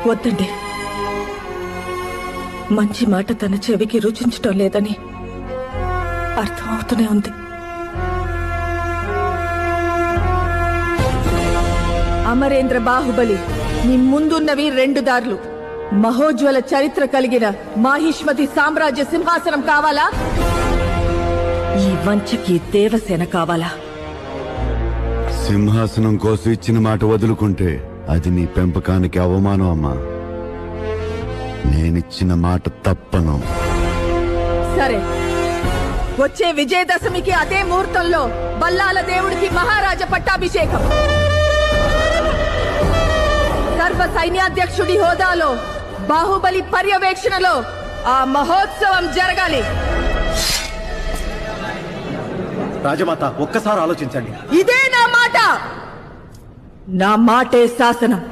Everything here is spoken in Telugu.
వద్దండి, మంచి మాట తన చెవికి రుచించటం లేదని అర్థమవుతూనే ఉంది. అమరేంద్ర బాహుబలి, నీ ముందున్నవి 2 దారులు. మహోజ్వల చరిత్ర కలిగిన మాహిష్మతి సామ్రాజ్య సింహాసనం కావాలా, ఈ వంచకి దేవసేన కావాలా? సింహాసనం కోసం ఇచ్చిన మాట వదులుకుంటే అది నీ పెంపకానికి అవమానం అమ్మా. నేనిచ్చిన మాట తప్పను. సరే, వచ్చే విజయదశమికి అదే ముహూర్తంలో బల్లాల దేవుడికి మహారాజ పట్టాభిషేకం. సర్వ సైన్యాధ్యక్షుడి హోదాలో బాహుబలి పర్యవేక్షణలో ఆ మహోత్సవం జరగాలి. రాజమాత, ఒక్కసారి ఆలోచించండి. ఇదే నా మాట. నా మాటే శాసనం.